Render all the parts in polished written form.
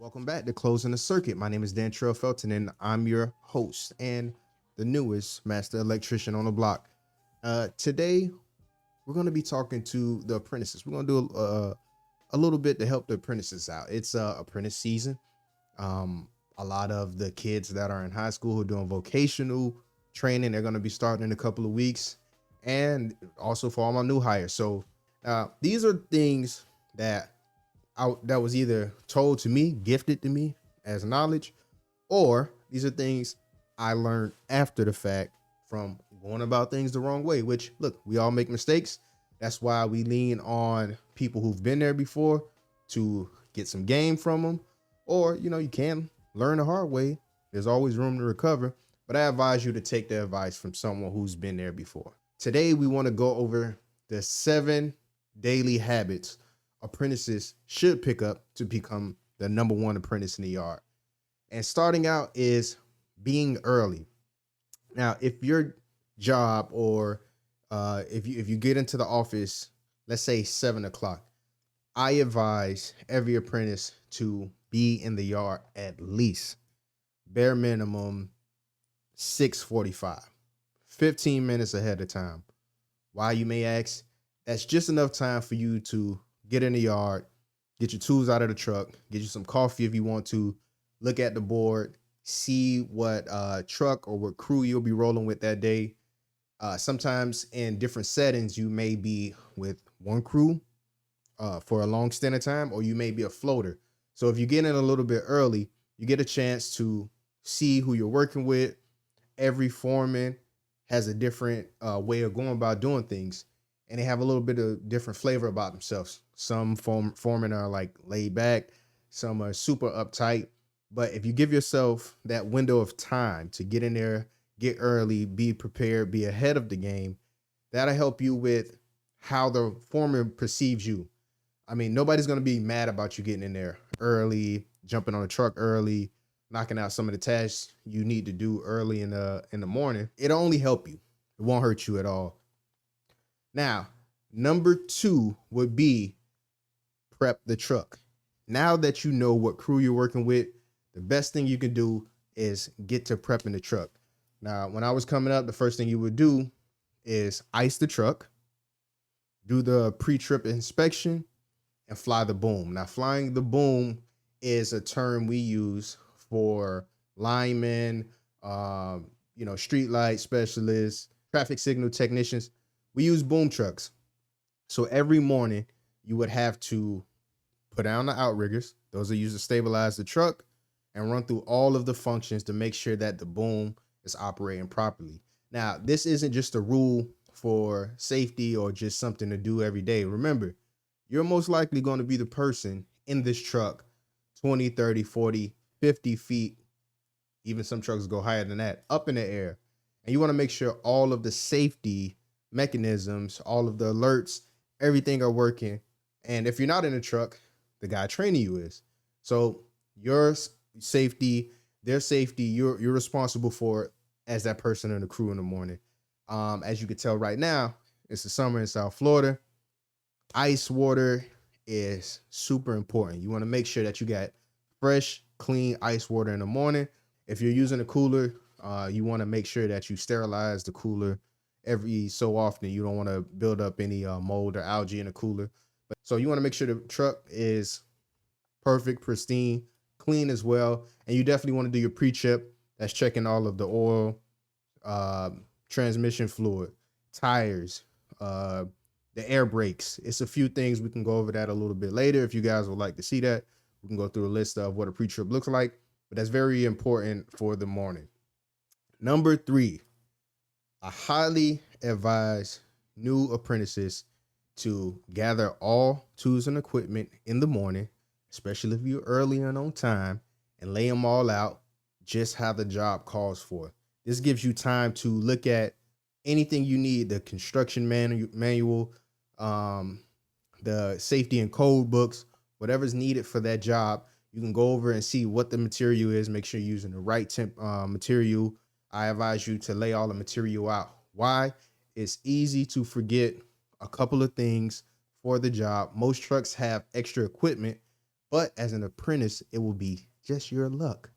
Welcome back to Closing the Circuit. My name is Dan Felton, and I'm your host and the newest master electrician on the block. Today, we're going to be talking to the apprentices. We're going to do a little bit to help the apprentices out. It's apprentice season. A lot of the kids that are in high school who are doing vocational training, they're going to be starting in a couple of weeks, and also for all my new hires. So these are things that that was either told to me, gifted to me as knowledge, or these are things I learned after the fact from going about things the wrong way, which, look, we all make mistakes. That's why we lean on people who've been there before to get some game from them. Or, you can learn the hard way. There's always room to recover. But I advise you to take the advice from someone who's been there before. Today, we want to go over the 7 daily habits apprentices should pick up to become the number one apprentice in the yard. And starting out is being early. Now, if your job or if you get into the office, let's say 7 o'clock, I advise every apprentice to be in the yard at least bare minimum 6:45, 15 minutes ahead of time. Why, you may ask? That's just enough time for you to get in the yard, get your tools out of the truck, get you some coffee if you want to, look at the board, see what truck or what crew you'll be rolling with that day. Sometimes in different settings, you may be with one crew for a long stint of time, or you may be a floater. So if you get in a little bit early, you get a chance to see who you're working with. Every foreman has a different way of going about doing things, and they have a little bit of different flavor about themselves. Some foremen are like laid back, some are super uptight. But if you give yourself that window of time to get in there, get early, be prepared, be ahead of the game, that'll help you with how the foreman perceives you. I mean, nobody's going to be mad about you getting in there early, jumping on a truck early, knocking out some of the tasks you need to do early in the morning. It'll only help you. It won't hurt you at all. Now, number 2 would be prep the truck. Now that you know what crew you're working with, the best thing you can do is get to prepping the truck. Now, when I was coming up, the first thing you would do is ice the truck, do the pre-trip inspection, and fly the boom. Now, flying the boom is a term we use for linemen, street light specialists, traffic signal technicians. We use boom trucks. So every morning you would have to put down the outriggers. Those are used to stabilize the truck and run through all of the functions to make sure that the boom is operating properly. Now, this isn't just a rule for safety or just something to do every day. Remember, you're most likely going to be the person in this truck 20, 30, 40, 50 feet, even some trucks go higher than that, up in the air. And you want to make sure all of the safety mechanisms, all of the alerts, everything are working. And if you're not in a truck, the guy training you is. So your safety, their safety, you're responsible for it as that person in the crew in the morning. As you can tell right now, it's the summer in South Florida. Ice water is super important. You want to make sure that you got fresh, clean ice water in the morning. If you're using a cooler, you want to make sure that you sterilize the cooler every so often. You don't want to build up any mold or algae in the cooler. So you want to make sure the truck is perfect, pristine, clean as well. And you definitely want to do your pre-chip. That's checking all of the oil, transmission fluid, tires, the air brakes. It's a few things. We can go over that a little bit later. If you guys would like to see that, we can go through a list of what a pre-trip looks like. But that's very important for the morning. Number 3, I highly advise new apprentices to gather all tools and equipment in the morning, especially if you're early and on time, and lay them all out just how the job calls for. This gives you time to look at anything you need, the construction manual, the safety and code books, whatever's needed for that job. You can go over and see what the material is, make sure you're using the right material. I advise you to lay all the material out. Why? It's easy to forget a couple of things for the job. Most trucks have extra equipment, But as an apprentice, it will be just your luck.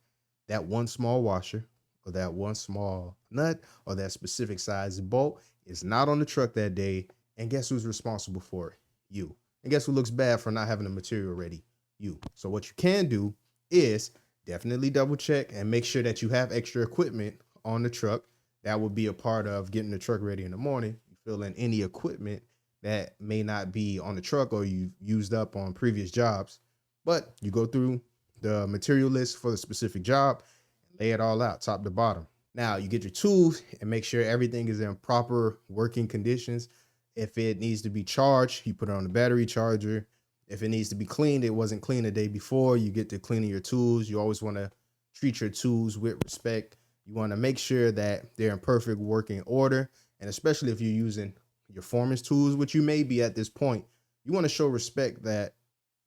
That one small washer or that one small nut or that specific size bolt is not on the truck that day. And guess who's responsible for it? You. And guess who looks bad for not having the material ready? You. So what you can do is definitely double check and make sure that you have extra equipment on the truck. That will be a part of getting the truck ready in the morning. You fill in any equipment that may not be on the truck or you've used up on previous jobs, but you go through the material list for the specific job and lay it all out top to bottom. Now you get your tools and make sure everything is in proper working conditions. If it needs to be charged, you put it on the battery charger. If it needs to be cleaned, it wasn't clean the day before, you get to cleaning your tools. You always want to treat your tools with respect. You want to make sure that they're in perfect working order. And especially if you're using your foreman's tools, which you may be at this point, you want to show respect that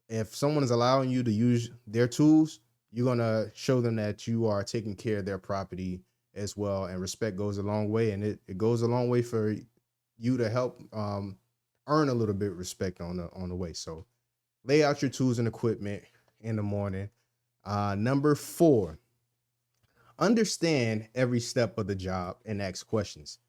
if someone is allowing you to use their tools, you're going to show them that you are taking care of their property as well. And respect goes a long way. And it goes a long way for you to help earn a little bit of respect on the way. So lay out your tools and equipment in the morning. Number 4, understand every step of the job and ask questions.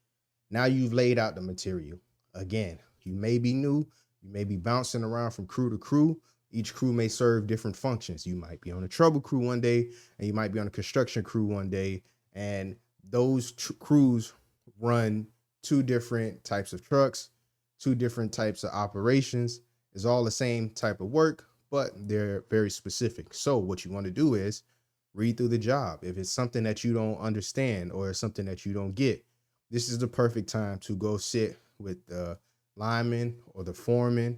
Now you've laid out the material. Again, you may be new. You may be bouncing around from crew to crew. Each crew may serve different functions. You might be on a trouble crew one day, and you might be on a construction crew one day. And those crews run 2 different types of trucks, 2 different types of operations. It's all the same type of work, but they're very specific. So what you want to do is read through the job. If it's something that you don't understand or something that you don't get, this is the perfect time to go sit with the lineman or the foreman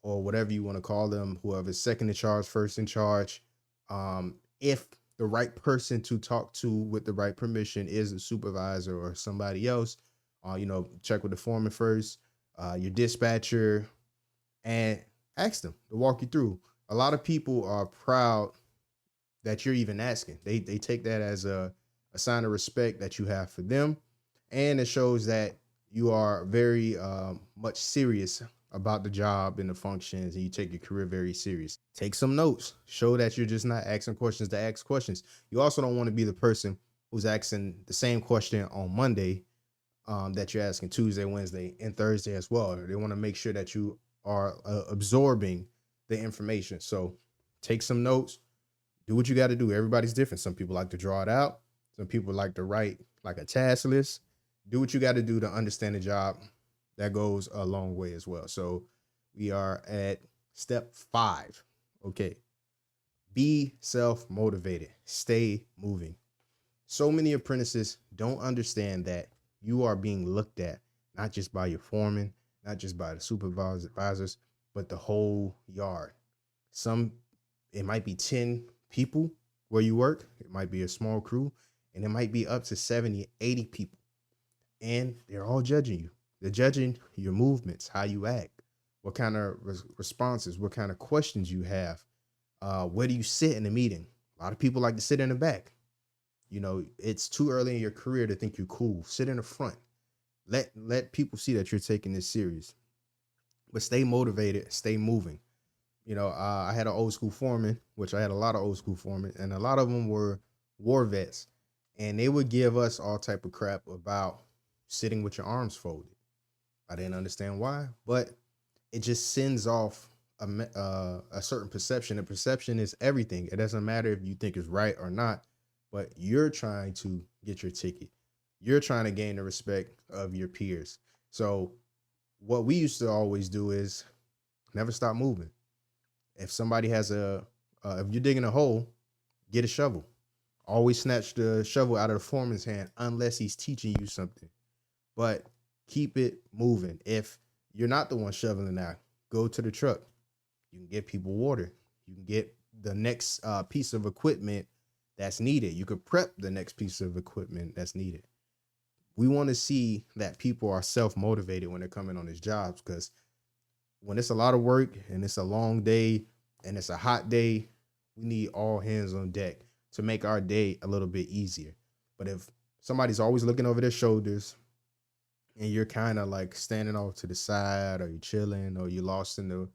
or whatever you want to call them, whoever's second in charge, first in charge. If the right person to talk to with the right permission is a supervisor or somebody else, check with the foreman first, your dispatcher, and ask them to walk you through. A lot of people are proud that you're even asking. They take that as a sign of respect that you have for them. And it shows that you are very much serious about the job and the functions, and you take your career very serious. Take some notes. Show that you're just not asking questions to ask questions. You also don't want to be the person who's asking the same question on Monday that you're asking Tuesday, Wednesday, and Thursday as well. They want to make sure that you are absorbing the information. So take some notes. Do what you got to do. Everybody's different. Some people like to draw it out. Some people like to write like a task list. Do what you got to do to understand the job. That goes a long way as well. So we are at step 5. Okay. Be self-motivated. Stay moving. So many apprentices don't understand that you are being looked at, not just by your foreman, not just by the supervisors, but the whole yard. It might be 10 people where you work. It might be a small crew, and it might be up to 70, 80 people. And they're all judging you. They're judging your movements, how you act, what kind of responses, what kind of questions you have. Where do you sit in the meeting? A lot of people like to sit in the back. It's too early in your career to think you're cool. Sit in the front. Let people see that you're taking this serious. But stay motivated, stay moving. I had an old school foreman, which I had a lot of old school foremen, and a lot of them were war vets. And they would give us all type of crap about sitting with your arms folded. I didn't understand why, but it just sends off a certain perception. And perception is everything. It doesn't matter if you think it's right or not, but you're trying to get your ticket. You're trying to gain the respect of your peers. So what we used to always do is never stop moving. If somebody has if you're digging a hole, get a shovel. Always snatch the shovel out of the foreman's hand unless he's teaching you something. But keep it moving. If you're not the one shoveling now, go to the truck. You can get people water. You can get the next piece of equipment that's needed. You could prep the next piece of equipment that's needed. We want to see that people are self-motivated when they're coming on these jobs, because when it's a lot of work and it's a long day and it's a hot day, we need all hands on deck to make our day a little bit easier. But if somebody's always looking over their shoulders and you're kind of like standing off to the side, or you're chilling, or you're lost in the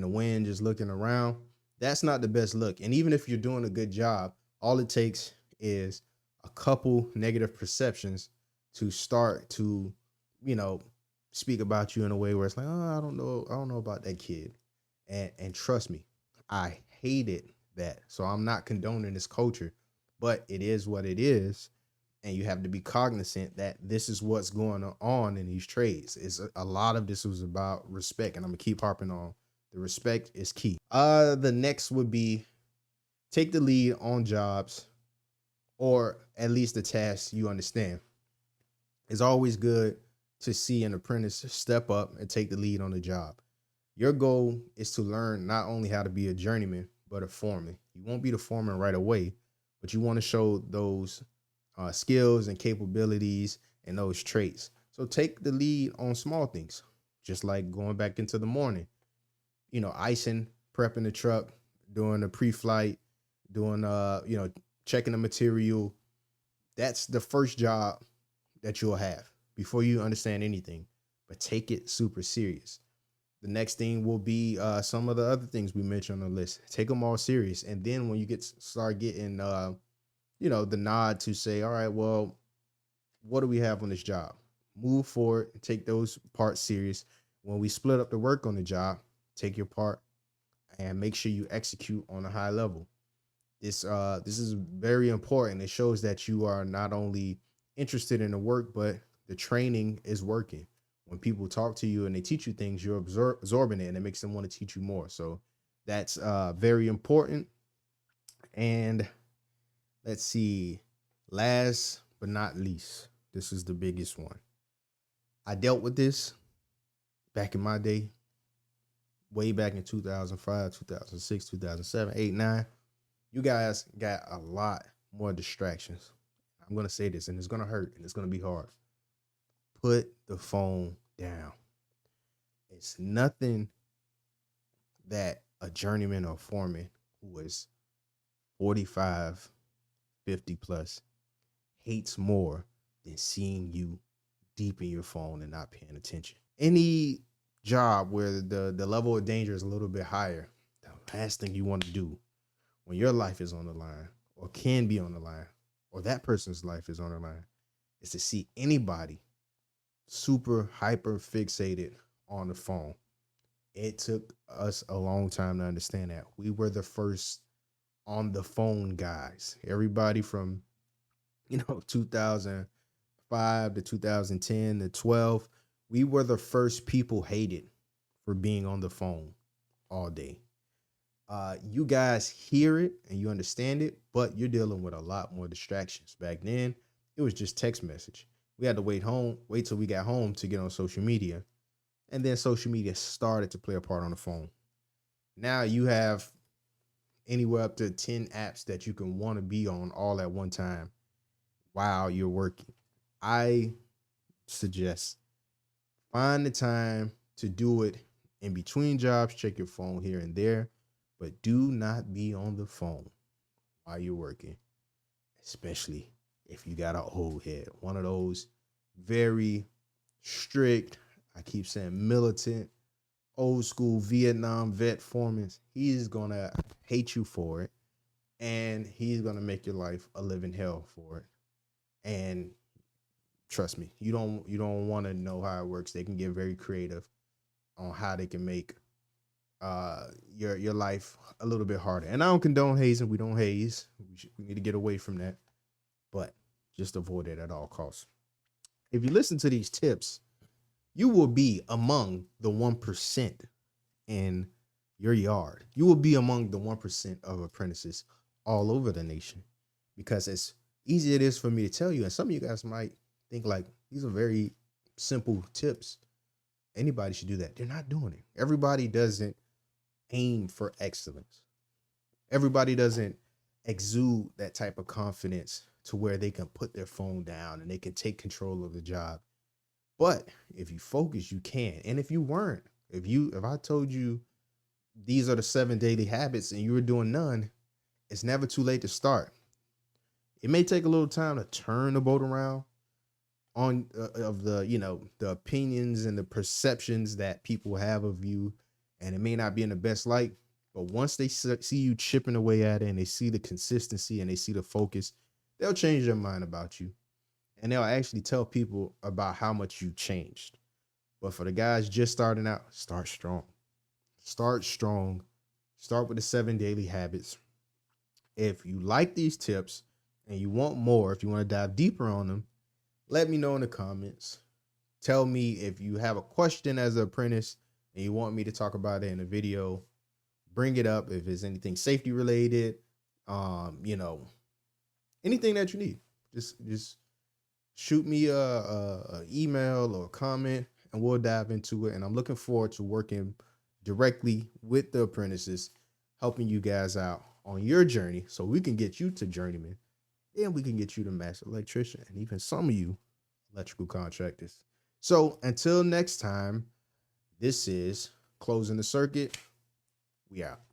wind just looking around, That's not the best look. And even if you're doing a good job, all it takes is a couple negative perceptions to start to, you know, speak about you in a way where it's like, oh, I don't know about that kid. And trust me, I hated that. So I'm not condoning this culture, but it is what it is. And you have to be cognizant that this is what's going on in these trades. Is a lot of this was about respect, and I'm gonna keep harping on the respect is key. The next would be take the lead on jobs, or at least the tasks you understand. It's always good to see an apprentice step up and take the lead on the job. Your goal is to learn not only how to be a journeyman, but a foreman. You won't be the foreman right away, but you want to show those skills and capabilities and those traits. So take the lead on small things, just like going back into the morning, icing, prepping the truck, doing the pre-flight, doing checking the material. That's the first job that you'll have before you understand anything. But take it super serious. The next thing will be some of the other things we mentioned on the list. Take them all serious, and then when you start getting the nod to say, all right, well, what do we have on this job? Move forward and take those parts serious. When we split up the work on the job, take your part and make sure you execute on a high level. This is very important. It shows that you are not only interested in the work, but the training is working. When people talk to you and they teach you things, you're absorbing it, and it makes them want to teach you more. So that's very important. And let's see, last but not least, this is the biggest one. I dealt with this back in my day, way back in 2005, 2006, 2007, 8, 9. You guys got a lot more distractions. I'm going to say this, and it's going to hurt, and it's going to be hard. Put the phone down. It's nothing that a journeyman or foreman who is 45, 50 plus hates more than seeing you deep in your phone and not paying attention. Any job where the level of danger is a little bit higher, the last thing you want to do when your life is on the line, or can be on the line, or that person's life is on the line, is to see anybody super hyper fixated on the phone. It took us a long time to understand that. We were the first on the phone guys. Everybody from 2005 to 2010 to 12, we were the first people hated for being on the phone all day. You guys hear it and you understand it, but you're dealing with a lot more distractions. Back then, it was just text message. We had to wait till we got home to get on social media. And then social media started to play a part on the phone. Now you have anywhere up to 10 apps that you can want to be on all at one time while you're working. I suggest find the time to do it in between jobs. Check your phone here and there, but do not be on the phone while you're working, especially if you got an old head, one of those very strict, I keep saying militant, old school Vietnam vet foremen. He's gonna hate you for it, and he's gonna make your life a living hell for it. And trust me, you don't want to know how it works. They can get very creative on how they can make your life a little bit harder. And I don't condone hazing. We don't haze. We need to get away from that, but just avoid it at all costs. If you listen to these tips, you will be among the 1% in your yard. You will be among the 1% of apprentices all over the nation, because as easy it is for me to tell you, and some of you guys might think like these are very simple tips. Anybody should do that. They're not doing it. Everybody doesn't aim for excellence. Everybody doesn't exude that type of confidence to where they can put their phone down and they can take control of the job. But if you focus, you can. And if you weren't, if I told you these are the 7 daily habits and you were doing none, it's never too late to start. It may take a little time to turn the boat around on of the opinions and the perceptions that people have of you, and it may not be in the best light, But once they see you chipping away at it and they see the consistency and they see the focus, they'll change their mind about you. And they'll actually tell people about how much you changed. But for the guys just starting out, start strong. Start strong. Start with the 7 daily habits. If you like these tips and you want more, if you want to dive deeper on them, let me know in the comments. Tell me if you have a question as an apprentice and you want me to talk about it in a video. Bring it up if it's anything safety related, anything that you need. Just shoot me a email or a comment and we'll dive into it. And I'm looking forward to working directly with the apprentices, helping you guys out on your journey so we can get you to journeyman and we can get you to master electrician and even some of you electrical contractors. So until next time, this is Closing the Circuit. We out.